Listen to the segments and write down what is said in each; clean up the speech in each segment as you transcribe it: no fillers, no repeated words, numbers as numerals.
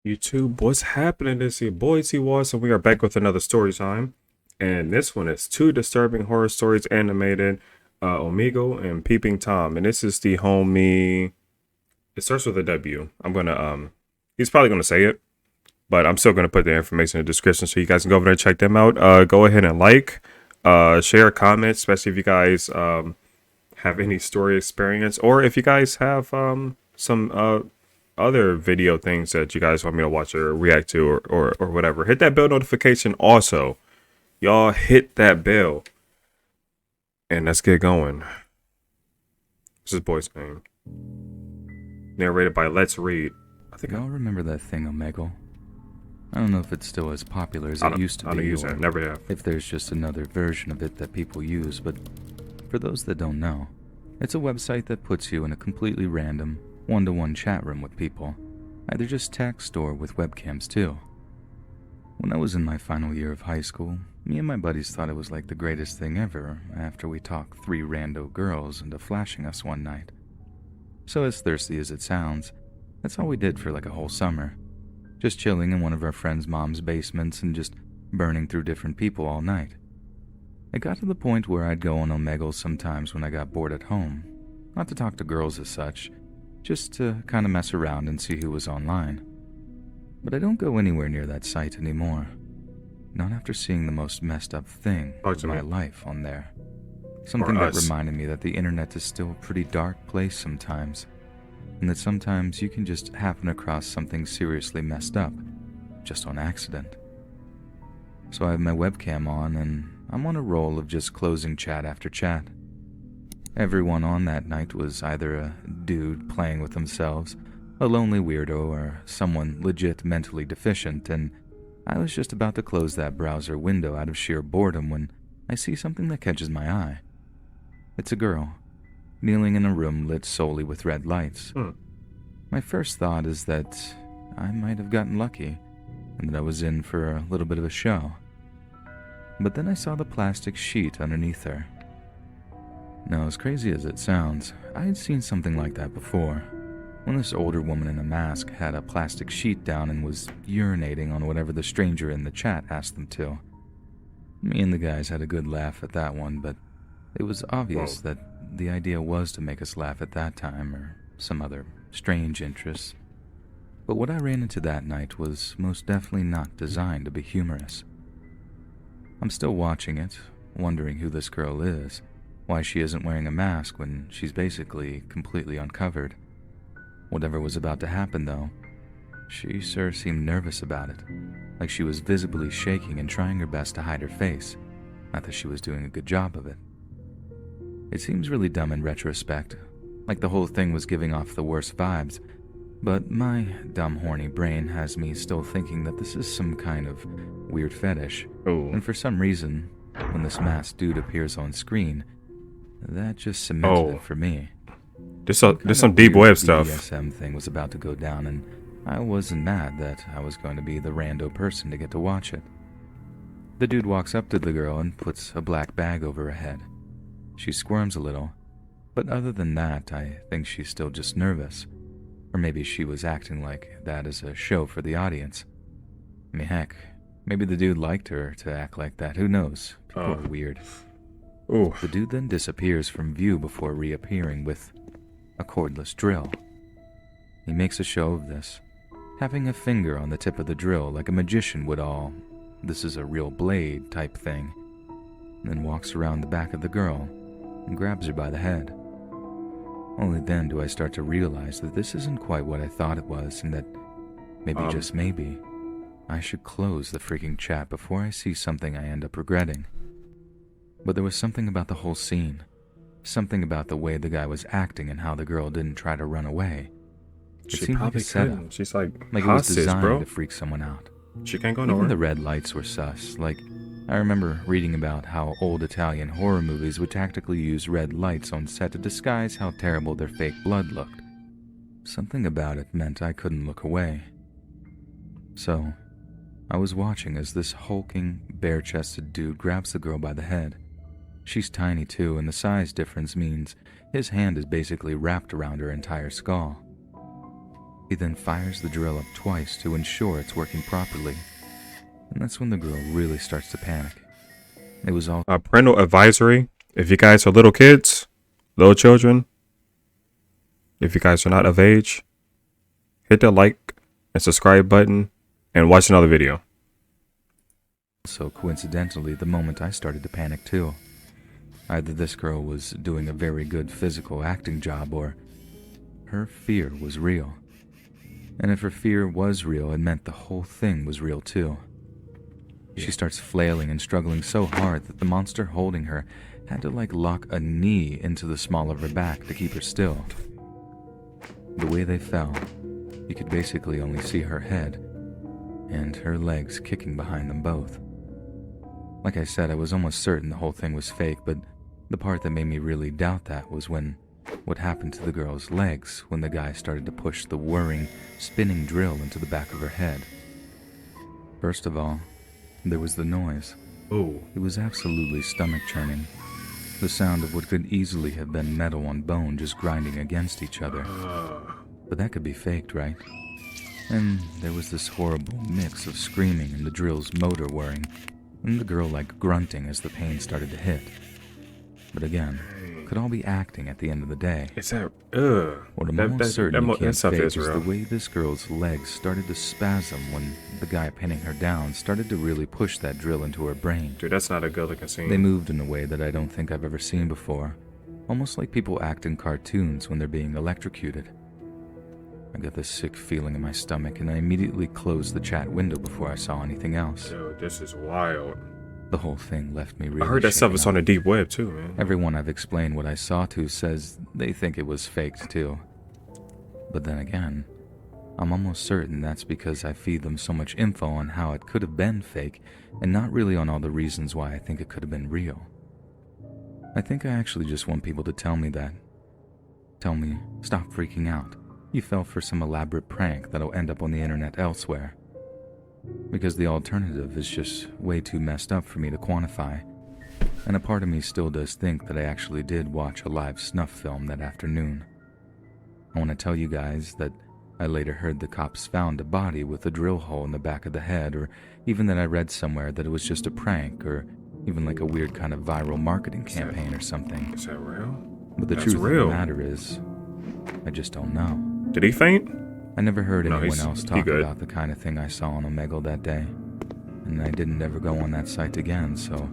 YouTube, what's happening? It's your boy T Wars, and we are back with another story time. And this one is Two Disturbing Horror Stories Animated, Omegle and Peeping Tom. And this is the homie. It starts with a W. I'm gonna he's probably gonna say it, but I'm still gonna put the information in the description so you guys can go over there and check them out. Go ahead and share, comment, especially if you guys have any story experience, or if you guys have some other video things that you guys want me to watch or react to, or whatever. Hit that bell notification also. Y'all hit that bell. And let's get going. This is boy's name. Narrated by Let's Read. I think Y'all remember that thing, Omegle? I don't know if it's still as popular as it used to I don't be, use or that. Never have. if there's just another version of it that people use, but for those that don't know, it's a website that puts you in a completely random, one-to-one chat room with people, either just text or with webcams too. When I was in my final year of high school, me and my buddies thought it was like the greatest thing ever after we talked 3 rando girls into flashing us one night. So as thirsty as it sounds, that's all we did for like a whole summer. Just chilling in one of our friends' mom's basements and just burning through different people all night. It got to the point where I'd go on Omegle sometimes when I got bored at home. Not to talk to girls as such, just to kind of mess around and see who was online. But I don't go anywhere near that site anymore. Not after seeing the most messed up thing of my life on there. Something that reminded me that the internet is still a pretty dark place sometimes, and that sometimes you can just happen across something seriously messed up, just on accident. So I have my webcam on, and I'm on a roll of just closing chat after chat. Everyone on that night was either a dude playing with themselves, a lonely weirdo, or someone legit mentally deficient, and I was just about to close that browser window out of sheer boredom when I see something that catches my eye. It's a girl, kneeling in a room lit solely with red lights. My first thought is that I might have gotten lucky, and that I was in for a little bit of a show. But then I saw the plastic sheet underneath her. Now, as crazy as it sounds, I had seen something like that before, when this older woman in a mask had a plastic sheet down and was urinating on whatever the stranger in the chat asked them to. Me and the guys had a good laugh at that one, but it was obvious that the idea was to make us laugh at that time, or some other strange interests. But what I ran into that night was most definitely not designed to be humorous. I'm still watching it, wondering who this girl is, why she isn't wearing a mask when she's basically completely uncovered. Whatever was about to happen, though, she sure seemed nervous about it, like she was visibly shaking and trying her best to hide her face, not that she was doing a good job of it. It seems really dumb in retrospect, like the whole thing was giving off the worst vibes, but my dumb horny brain has me still thinking that this is some kind of weird fetish, and for some reason, when this masked dude appears on screen, that just cemented it for me. There's some deep web stuff. The BDSM thing was about to go down, and I wasn't mad that I was going to be the rando person to get to watch it. The dude walks up to the girl and puts a black bag over her head. She squirms a little, but other than that, I think she's still just nervous. Or maybe she was acting like that as a show for the audience. I mean, heck, maybe the dude liked her to act like that. Who knows? People are weird. The dude then disappears from view before reappearing with a cordless drill. He makes a show of this, having a finger on the tip of the drill like a magician would all, "This is a real blade" type thing, and then walks around the back of the girl and grabs her by the head. Only then do I start to realize that this isn't quite what I thought it was, and that maybe, just maybe, I should close the freaking chat before I see something I end up regretting. But there was something about the whole scene, something about the way the guy was acting and how the girl didn't try to run away. It She seemed like a probably setup, couldn't. She's like like it was hostage, designed bro. to freak someone out. She can't go Even nowhere. the red lights were sus. Like, I remember reading about how old Italian horror movies would tactically use red lights on set to disguise how terrible their fake blood looked. Something about it meant I couldn't look away. So, I was watching as this hulking, bare-chested dude grabs the girl by the head. She's tiny too, and the size difference means his hand is basically wrapped around her entire skull. He then fires the drill up twice to ensure it's working properly. And that's when the girl really starts to panic. It was all Parental advisory. If you guys are little kids, little children, if you guys are not of age, hit that like and subscribe button and watch another video. so coincidentally the moment I started to panic too. Either this girl was doing a very good physical acting job or her fear was real. And if her fear was real, it meant the whole thing was real too. She starts flailing and struggling so hard that the monster holding her had to lock a knee into the small of her back to keep her still. The way they fell, you could basically only see her head and her legs kicking behind them both. Like I said, I was almost certain the whole thing was fake, but the part that made me really doubt that was what happened to the girl's legs when the guy started to push the whirring, spinning drill into the back of her head. First of all, there was the noise. Ooh. It was absolutely stomach-churning. The sound of what could easily have been metal on bone just grinding against each other. But that could be faked, right? And there was this horrible mix of screaming and the drill's motor whirring, and the girl grunting as the pain started to hit. But again, could all be acting at the end of the day. Is that What I'm almost certain you can't stuff fake is is real. the way this girl's legs started to spasm when the guy pinning her down started to really push that drill into her brain. Dude, that's not a good looking scene. They moved in a way that I don't think I've ever seen before, almost like people act in cartoons when they're being electrocuted. I got this sick feeling in my stomach and I immediately closed the chat window before I saw anything else. Dude, this is wild. The whole thing left me really I heard that stuff shaken is up. on the deep web too, man. Everyone I've explained what I saw to says they think it was faked too. But then again, I'm almost certain that's because I feed them so much info on how it could have been fake and not really on all the reasons why I think it could have been real. I think I actually just want people to tell me that. Tell me, stop freaking out. You fell for some elaborate prank that'll end up on the internet elsewhere. Because the alternative is just way too messed up for me to quantify. And a part of me still does think that I actually did watch a live snuff film that afternoon. I want to tell you guys that I later heard the cops found a body with a drill hole in the back of the head, or even that I read somewhere that it was just a prank, or even a weird kind of viral marketing campaign or something. Is that real? But the That's truth real. of the matter is, I just don't know. Did he faint? I never heard No, anyone he's- else he talk good. about the kind of thing I saw on Omegle that day, and I didn't ever go on that site again, so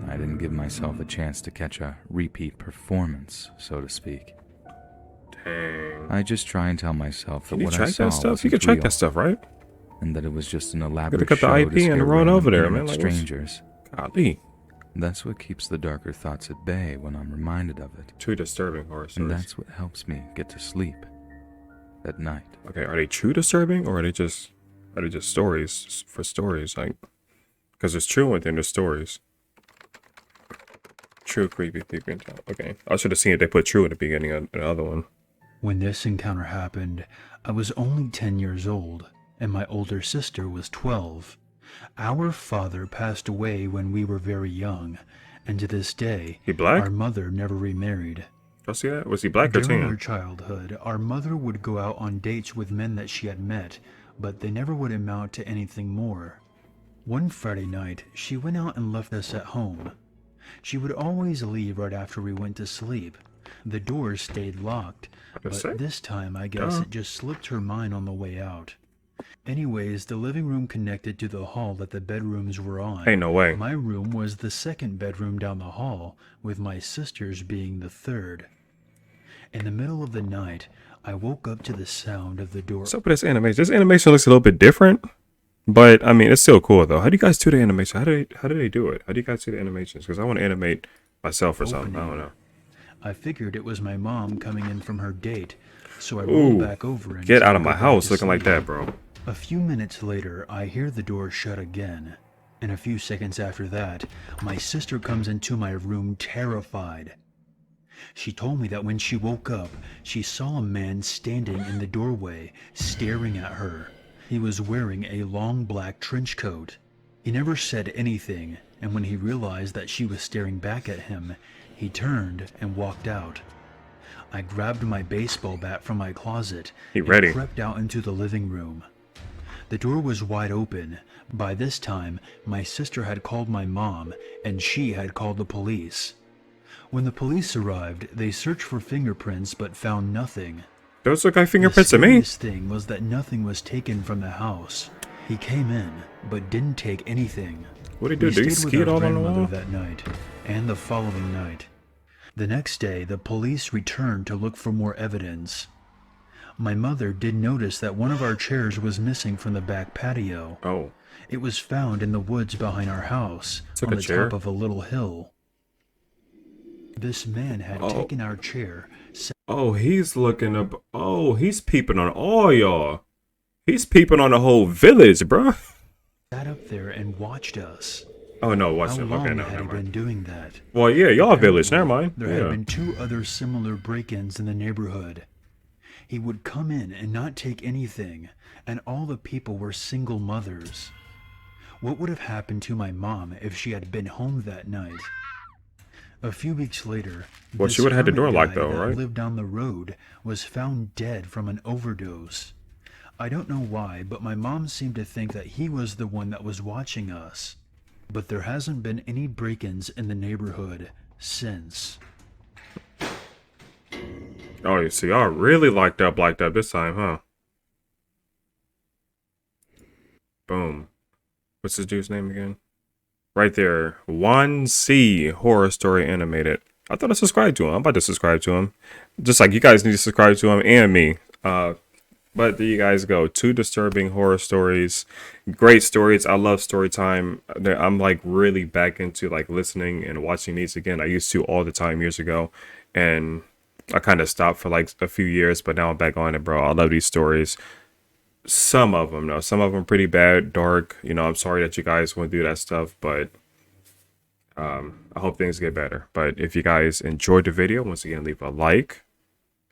I didn't give myself a chance to catch a repeat performance, so to speak. Dang. I just try and tell myself that Can you what I track saw that stuff? You wasn't can track real, that stuff, right? and that it was just an elaborate got the show IP to scare and run random over there, man. internet Like, what's- strangers. Golly. That's what keeps the darker thoughts at bay when I'm reminded of it, Two disturbing horror and stories. that's what helps me get to sleep at night. Okay, are they true disturbing or are they just stories for stories? Because there's true and then there's stories. True, creepy, creepy. Okay, I should have seen it. They put true at the beginning of the other one. When this encounter happened, I was only 10 years old, and my older sister was 12. Our father passed away when we were very young, and to this day, He black? our mother never remarried. Y'all see that? Was he black or During our tan? childhood, our mother would go out on dates with men that she had met, but they never would amount to anything more. One Friday night, she went out and left us at home. She would always leave right after we went to sleep. The doors stayed locked, but say? this time I guess Duh. it just slipped her mind on the way out. Anyways, the living room connected to the hall that the bedrooms were on. Ain't no way. My room was the second bedroom down the hall, with my sister's being the third. In the middle of the night, I woke up to the sound of the door. What's up with this animation? This animation looks a little bit different, but I mean, it's still cool though. How do you guys do the animation? How do they do it? How do you guys do the animations? Because I want to animate myself or something. I don't know. I figured it was my mom coming in from her date, so I rolled Ooh, back over and get tried out to of go my back house to looking like sleep. that, bro. A few minutes later, I hear the door shut again, and a few seconds after that, my sister comes into my room terrified. She told me that when she woke up, she saw a man standing in the doorway, staring at her. He was wearing a long black trench coat. He never said anything, and when he realized that she was staring back at him, he turned and walked out. I grabbed my baseball bat from my closet He and ready. crept out into the living room. The door was wide open. By this time, my sister had called my mom, and she had called the police. When the police arrived, they searched for fingerprints but found nothing. Those look like fingerprints The to me. scariest thing was that nothing was taken from the house. He came in, but didn't take anything. What did he We do? Did he stayed with ski it our all on the grandmother wall? that night, and the following night. The next day, the police returned to look for more evidence. My mother did notice that one of our chairs was missing from the back patio. Oh, It was found in the woods behind our house, Took on a the chair? top of a little hill. This man had Oh. taken our chair, oh, he's looking up. Oh, he's peeping on all y'all. He's peeping on the whole village, bruh. sat up there, and watched us. Oh no, watch How him. long Okay, no, had never he mind. been doing that? Well, yeah, y'all village. Never mind. There had Yeah. been 2 other similar break-ins in the neighborhood. He would come in and not take anything, and all the people were single mothers. What would have happened to my mom if she had been home that night? A few weeks later, Well, this she would've had the door hermit locked guy though, that right? lived down the road was found dead from an overdose. I don't know why, but my mom seemed to think that he was the one that was watching us. But there hasn't been any break-ins in the neighborhood since. Oh, you see, y'all really locked up this time, huh? Boom. What's this dude's name again? Right there. 1C Horror Story Animated. I thought I subscribed to him. I'm about to subscribe to him. Just like you guys need to subscribe to him and me. But there you guys go. 2 disturbing horror stories. Great stories. I love story time. I'm like really back into like listening and watching these again. I used to all the time years ago. And I kind of stopped for like a few years, but now I'm back on it, bro. I love these stories. Some of them, though. Some of them pretty bad, dark. You know, I'm sorry that you guys went through that stuff, but I hope things get better. But if you guys enjoyed the video, once again, leave a like,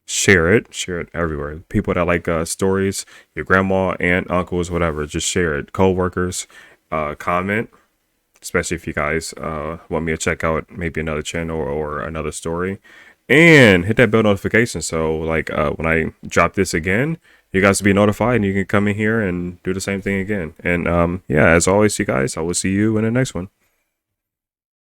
share it everywhere. People that like stories, your grandma, aunt, uncles, whatever, just share it. Co-workers, comment, especially if you guys want me to check out maybe another channel or another story. And hit that bell notification so like when I drop this again, you guys will be notified and you can come in here and do the same thing again. And yeah, as always, you guys, I will see you in the next one.